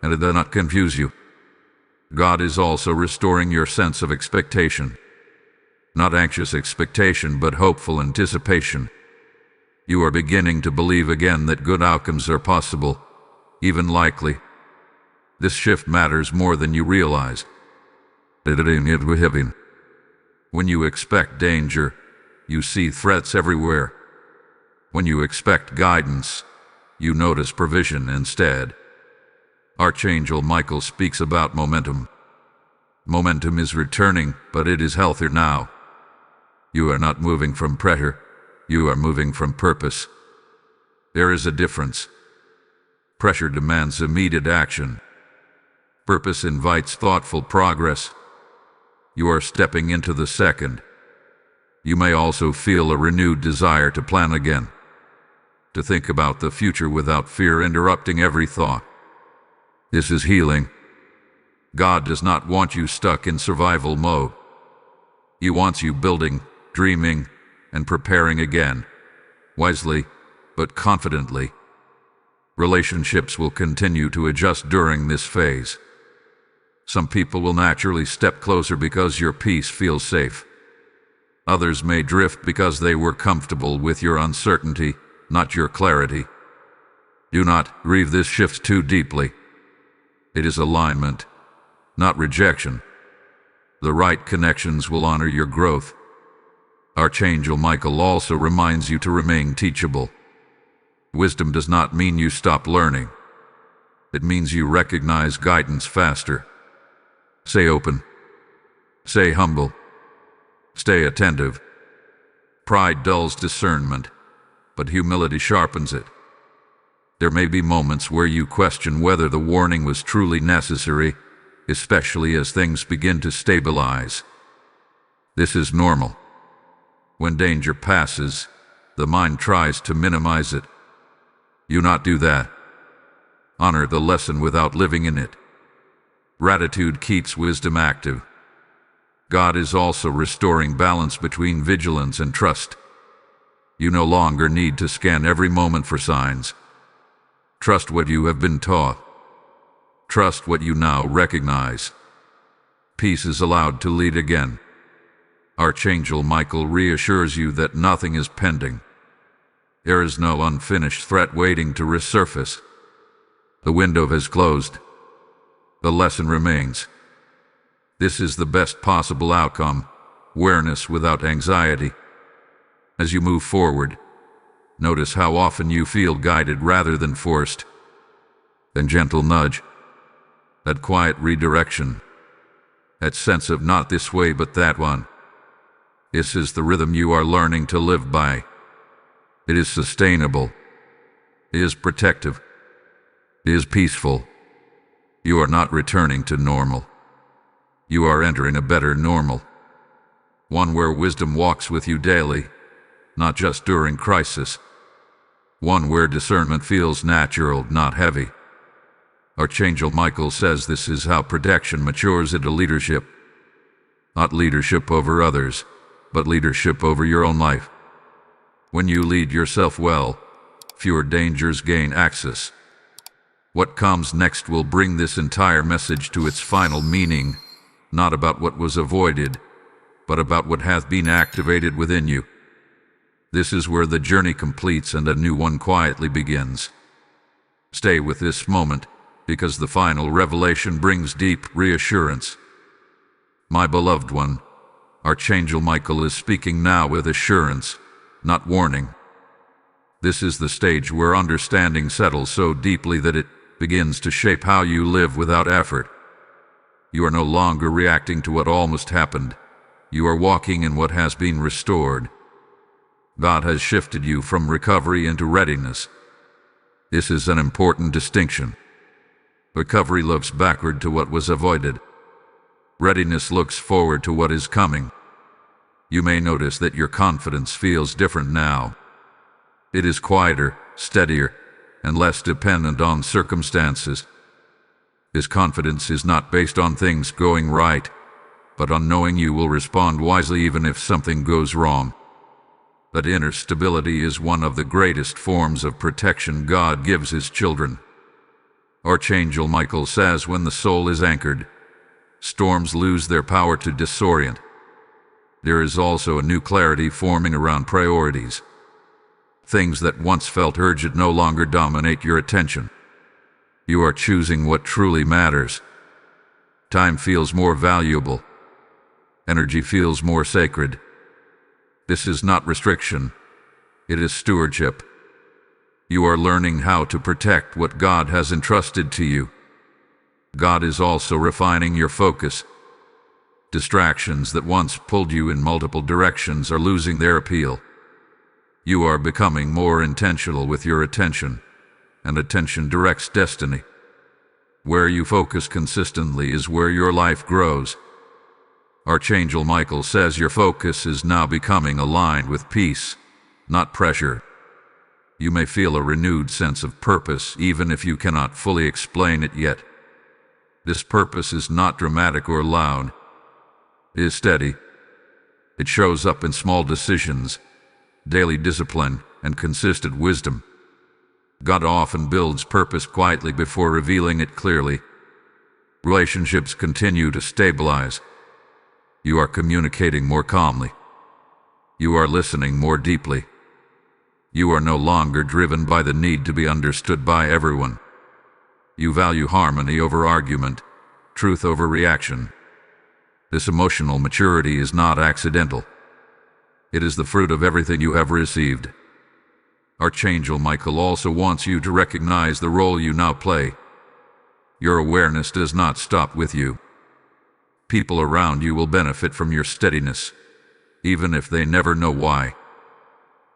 and it does not confuse you. God is also restoring your sense of expectation. Not anxious expectation, but hopeful anticipation. You are beginning to believe again that good outcomes are possible, even likely. This shift matters more than you realize. When you expect danger, you see threats everywhere. When you expect guidance, you notice provision instead. Archangel Michael speaks about momentum. Momentum is returning, but it is healthier now. You are not moving from pressure, you are moving from purpose. There is a difference. Pressure demands immediate action. Purpose invites thoughtful progress. You are stepping into the second. You may also feel a renewed desire to plan again, to think about the future without fear interrupting every thought. This is healing. God does not want you stuck in survival mode. He wants you building, dreaming, and preparing again, wisely, but confidently. Relationships will continue to adjust during this phase. Some people will naturally step closer because your peace feels safe. Others may drift because they were comfortable with your uncertainty, not your clarity. Do not grieve this shift too deeply. It is alignment, not rejection. The right connections will honor your growth. Archangel Michael also reminds you to remain teachable. Wisdom does not mean you stop learning. It means you recognize guidance faster. Stay open. Stay humble. Stay attentive. Pride dulls discernment, but humility sharpens it. There may be moments where you question whether the warning was truly necessary, especially as things begin to stabilize. This is normal. When danger passes, the mind tries to minimize it. You not do that. Honor the lesson without living in it. Gratitude keeps wisdom active. God is also restoring balance between vigilance and trust. You no longer need to scan every moment for signs. Trust what you have been taught. Trust what you now recognize. Peace is allowed to lead again. Archangel Michael reassures you that nothing is pending. There is no unfinished threat waiting to resurface. The window has closed. The lesson remains. This is the best possible outcome, awareness without anxiety. As you move forward, notice how often you feel guided rather than forced. Then gentle nudge. that quiet redirection, that sense of not this way but that one. This is the rhythm you are learning to live by. It is sustainable. It is protective. It is peaceful. You are not returning to normal. You are entering a better normal. One where wisdom walks with you daily, not just during crisis. One where discernment feels natural, not heavy. Archangel Michael says this is how protection matures into leadership. Not leadership over others, but leadership over your own life. When you lead yourself well, fewer dangers gain access. What comes next will bring this entire message to its final meaning, not about what was avoided, but about what hath been activated within you. This is where the journey completes and a new one quietly begins. Stay with this moment, because the final revelation brings deep reassurance. My beloved one, Archangel Michael is speaking now with assurance, not warning. This is the stage where understanding settles so deeply that it begins to shape how you live without effort. You are no longer reacting to what almost happened. You are walking in what has been restored. God has shifted you from recovery into readiness. This is an important distinction. Recovery looks backward to what was avoided. Readiness looks forward to what is coming. You may notice that your confidence feels different now. It is quieter, steadier, and less dependent on circumstances. This confidence is not based on things going right, but on knowing you will respond wisely even if something goes wrong. That inner stability is one of the greatest forms of protection God gives His children. Archangel Michael says when the soul is anchored, storms lose their power to disorient. There is also a new clarity forming around priorities. Things that once felt urgent no longer dominate your attention. You are choosing what truly matters. Time feels more valuable. Energy feels more sacred. This is not restriction. It is stewardship. You are learning how to protect what God has entrusted to you. God is also refining your focus. Distractions that once pulled you in multiple directions are losing their appeal. You are becoming more intentional with your attention, and attention directs destiny. Where you focus consistently is where your life grows. Archangel Michael says your focus is now becoming aligned with peace, not pressure. You may feel a renewed sense of purpose even if you cannot fully explain it yet. This purpose is not dramatic or loud. It is steady. It shows up in small decisions, daily discipline, and consistent wisdom. God often builds purpose quietly before revealing it clearly. Relationships continue to stabilize. You are communicating more calmly. You are listening more deeply. You are no longer driven by the need to be understood by everyone. You value harmony over argument, truth over reaction. This emotional maturity is not accidental. It is the fruit of everything you have received. Archangel Michael also wants you to recognize the role you now play. Your awareness does not stop with you. People around you will benefit from your steadiness, even if they never know why.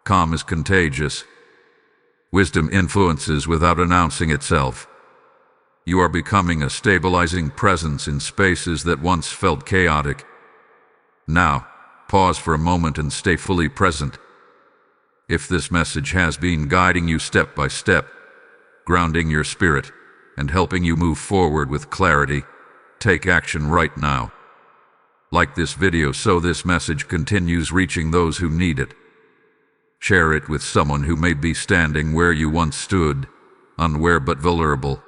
Calm is contagious. Wisdom influences without announcing itself. You are becoming a stabilizing presence in spaces that once felt chaotic. Now, pause for a moment and stay fully present. If this message has been guiding you step by step, grounding your spirit, and helping you move forward with clarity, take action right now. Like this video so this message continues reaching those who need it. Share it with someone who may be standing where you once stood, unaware but vulnerable.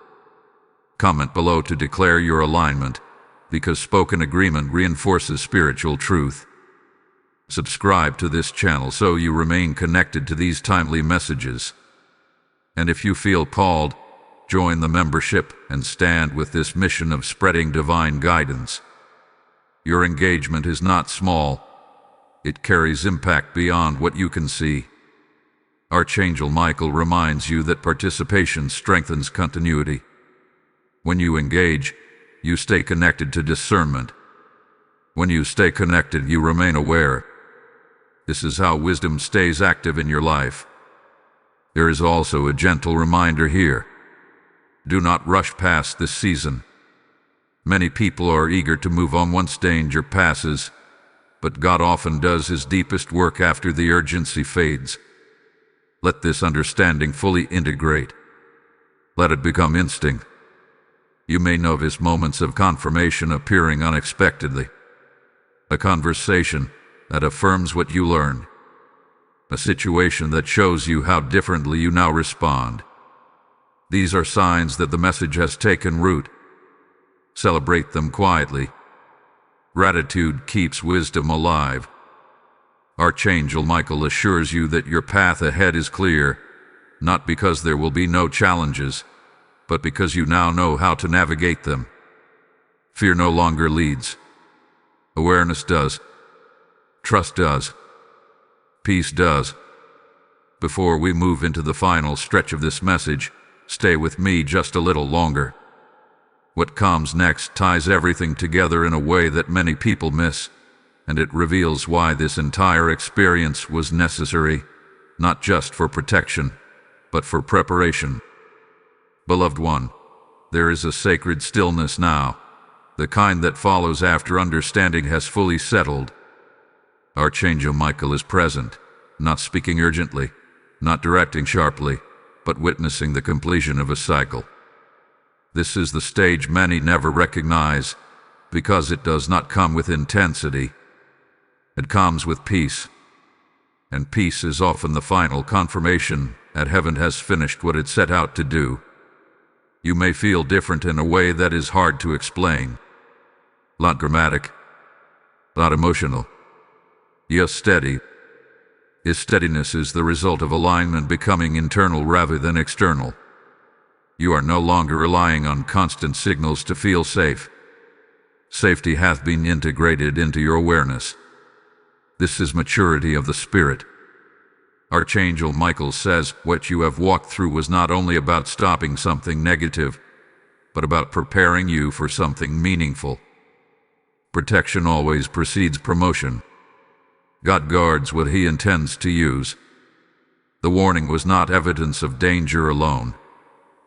Comment below to declare your alignment, because spoken agreement reinforces spiritual truth. Subscribe to this channel so you remain connected to these timely messages. And if you feel called, join the membership and stand with this mission of spreading divine guidance. Your engagement is not small. It carries impact beyond what you can see. Archangel Michael reminds you that participation strengthens continuity. When you engage, you stay connected to discernment. When you stay connected, you remain aware. This is how wisdom stays active in your life. There is also a gentle reminder here. Do not rush past this season. Many people are eager to move on once danger passes, but God often does His deepest work after the urgency fades. Let this understanding fully integrate. Let it become instinct. You may notice moments of confirmation appearing unexpectedly. A conversation that affirms what you learned. A situation that shows you how differently you now respond. These are signs that the message has taken root. Celebrate them quietly. Gratitude keeps wisdom alive. Archangel Michael assures you that your path ahead is clear, not because there will be no challenges, but because you now know how to navigate them. Fear no longer leads. Awareness does. Trust does. Peace does. Before we move into the final stretch of this message, stay with me just a little longer. What comes next ties everything together in a way that many people miss, and it reveals why this entire experience was necessary, not just for protection, but for preparation. Beloved one, there is a sacred stillness now, the kind that follows after understanding has fully settled. Archangel Michael is present, not speaking urgently, not directing sharply, but witnessing the completion of a cycle. This is the stage many never recognize, because it does not come with intensity. It comes with peace. And peace is often the final confirmation that heaven has finished what it set out to do. You may feel different in a way that is hard to explain. Not dramatic, not emotional, yet steady. His steadiness is the result of alignment becoming internal rather than external. You are no longer relying on constant signals to feel safe. Safety hath been integrated into your awareness. This is maturity of the spirit. Archangel Michael says what you have walked through was not only about stopping something negative, but about preparing you for something meaningful. Protection always precedes promotion. God guards what He intends to use. The warning was not evidence of danger alone.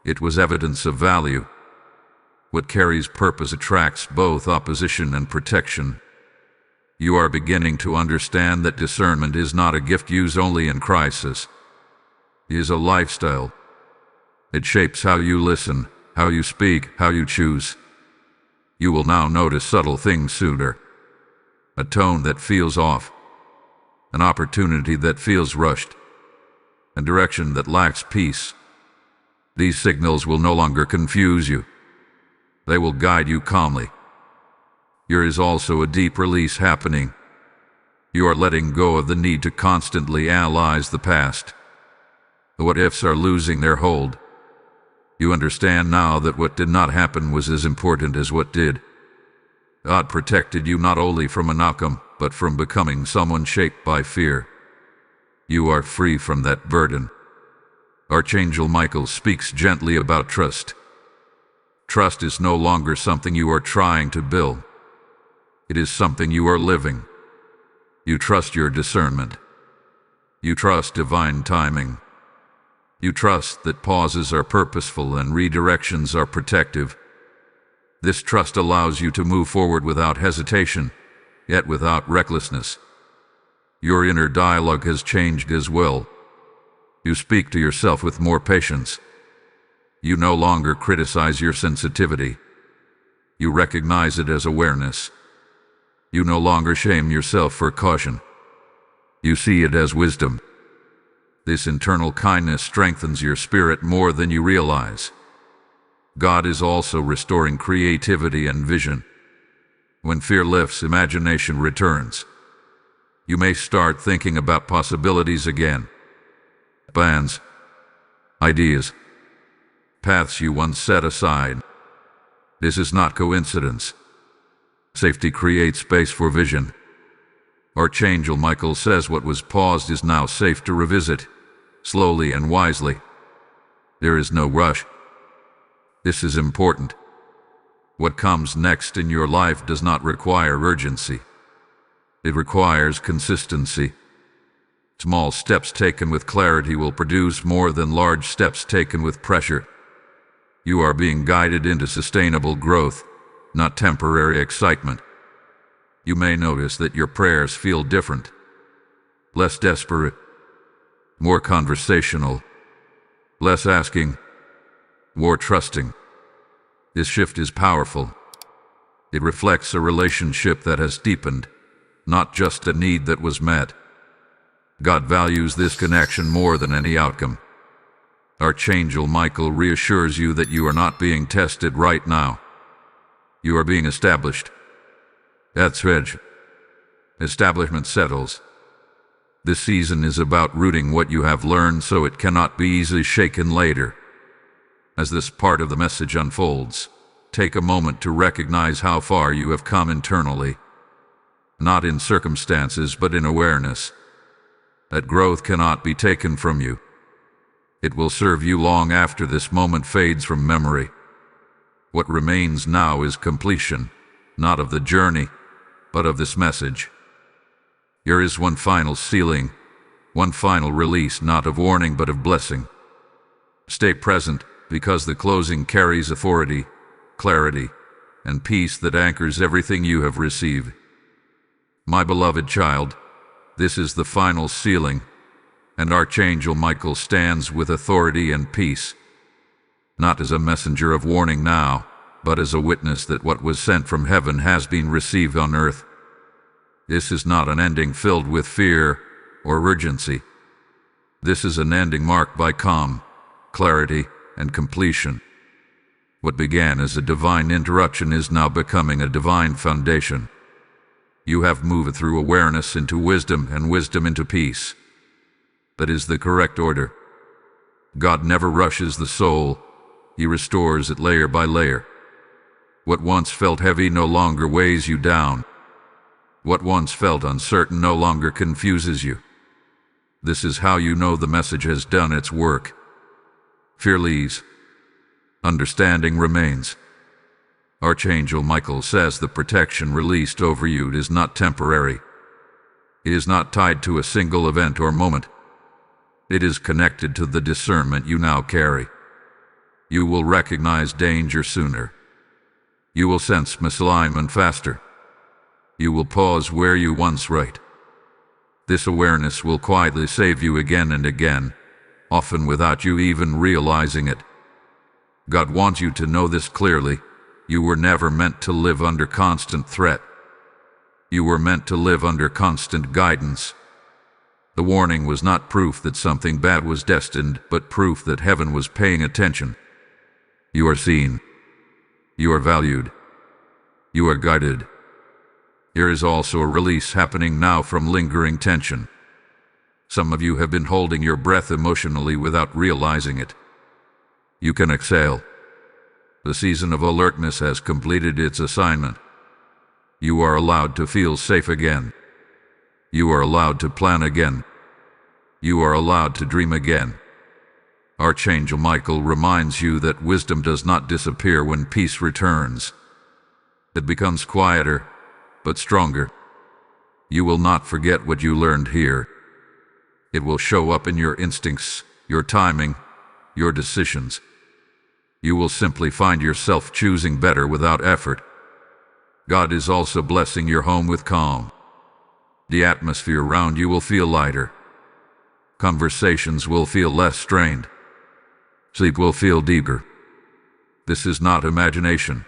It was evidence of value. What carries purpose attracts both opposition and protection. You are beginning to understand that discernment is not a gift used only in crisis. It is a lifestyle. It shapes how you listen, how you speak, how you choose. You will now notice subtle things sooner. A tone that feels off. An opportunity that feels rushed. A direction that lacks peace. These signals will no longer confuse you. They will guide you calmly. There is also a deep release happening. You are letting go of the need to constantly analyze the past. The what-ifs are losing their hold. You understand now that what did not happen was as important as what did. God protected you not only from an outcome, but from becoming someone shaped by fear. You are free from that burden. Archangel Michael speaks gently about trust. Trust is no longer something you are trying to build. It is something you are living. You trust your discernment. You trust divine timing. You trust that pauses are purposeful and redirections are protective. This trust allows you to move forward without hesitation, yet without recklessness. Your inner dialogue has changed as well. You speak to yourself with more patience. You no longer criticize your sensitivity. You recognize it as awareness. You no longer shame yourself for caution. You see it as wisdom. This internal kindness strengthens your spirit more than you realize. God is also restoring creativity and vision. When fear lifts, imagination returns. You may start thinking about possibilities again. Plans, ideas, paths you once set aside. This is not coincidence. Safety creates space for vision. Archangel Michael says what was paused is now safe to revisit, slowly and wisely. There is no rush. This is important. What comes next in your life does not require urgency. It requires consistency. Small steps taken with clarity will produce more than large steps taken with pressure. You are being guided into sustainable growth, not temporary excitement. You may notice that your prayers feel different, less desperate, more conversational, less asking, more trusting. This shift is powerful. It reflects a relationship that has deepened, not just a need that was met. God values this connection more than any outcome. Archangel Michael reassures you that you are not being tested right now. You are being established. That's Reg. Establishment settles. This season is about rooting what you have learned so it cannot be easily shaken later. As this part of the message unfolds, take a moment to recognize how far you have come internally. Not in circumstances, but in awareness. That growth cannot be taken from you. It will serve you long after this moment fades from memory. What remains now is completion, not of the journey, but of this message. Here is one final sealing, one final release, not of warning but of blessing. Stay present, because the closing carries authority, clarity, and peace that anchors everything you have received. My beloved child, this is the final sealing, and Archangel Michael stands with authority and peace, not as a messenger of warning now, but as a witness that what was sent from heaven has been received on earth. This is not an ending filled with fear or urgency. This is an ending marked by calm, clarity, and completion. What began as a divine interruption is now becoming a divine foundation. You have moved through awareness into wisdom and wisdom into peace. That is the correct order. God never rushes the soul. He restores it layer by layer. What once felt heavy no longer weighs you down. What once felt uncertain no longer confuses you. This is how you know the message has done its work. Fear leaves. Understanding remains. Archangel Michael says the protection released over you is not temporary. It is not tied to a single event or moment. It is connected to the discernment you now carry. You will recognize danger sooner. You will sense misalignment faster. You will pause where you once right. This awareness will quietly save you again and again, often without you even realizing it. God wants you to know this clearly. You were never meant to live under constant threat. You were meant to live under constant guidance. The warning was not proof that something bad was destined, but proof that heaven was paying attention. You are seen. You are valued. You are guided. There is also a release happening now from lingering tension. Some of you have been holding your breath emotionally without realizing it. You can exhale. The season of alertness has completed its assignment. You are allowed to feel safe again. You are allowed to plan again. You are allowed to dream again. Archangel Michael reminds you that wisdom does not disappear when peace returns. It becomes quieter, but stronger. You will not forget what you learned here. It will show up in your instincts, your timing, your decisions. You will simply find yourself choosing better without effort. God is also blessing your home with calm. The atmosphere around you will feel lighter. Conversations will feel less strained. Sleep will feel deeper. This is not imagination.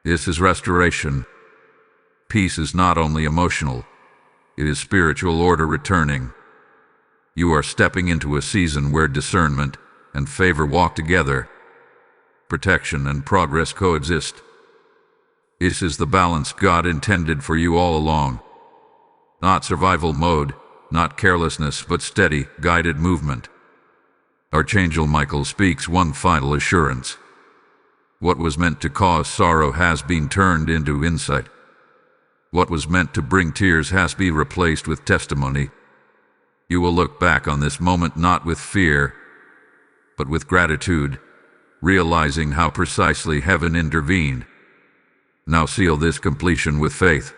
This is restoration. Peace is not only emotional, it is spiritual order returning. You are stepping into a season where discernment and favor walk together. Protection and progress coexist. This is the balance God intended for you all along. Not survival mode, not carelessness, but steady, guided movement. Archangel Michael speaks one final assurance. What was meant to cause sorrow has been turned into insight. What was meant to bring tears has been replaced with testimony. You will look back on this moment not with fear, but with gratitude, realizing how precisely heaven intervened. Now seal this completion with faith.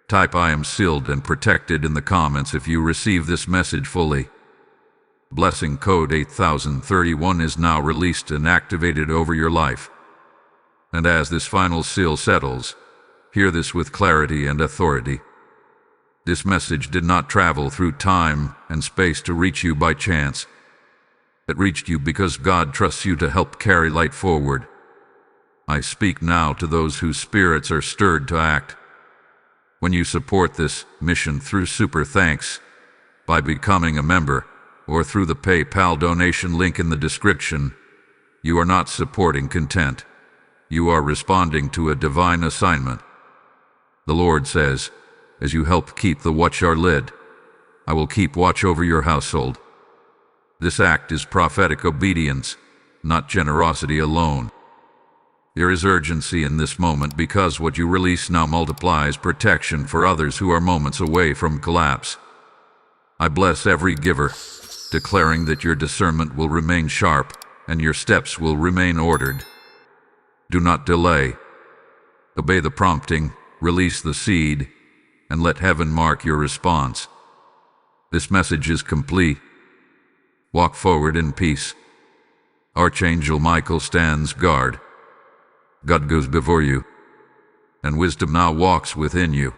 Type "I am sealed and protected" in the comments if you receive this message fully. Blessing code 8031 is now released and activated over your life. And as this final seal settles, hear this with clarity and authority. This message did not travel through time and space to reach you by chance. It reached you because God trusts you to help carry light forward. I speak now to those whose spirits are stirred to act. When you support this mission through Super Thanks, by becoming a member, or through the PayPal donation link in the description, you are not supporting content. You are responding to a divine assignment. The Lord says, as you help keep the watchtower lit, I will keep watch over your household. This act is prophetic obedience, not generosity alone. There is urgency in this moment because what you release now multiplies protection for others who are moments away from collapse. I bless every giver, declaring that your discernment will remain sharp and your steps will remain ordered. Do not delay. Obey the prompting, release the seed, and let heaven mark your response. This message is complete. Walk forward in peace. Archangel Michael stands guard. God goes before you, and wisdom now walks within you.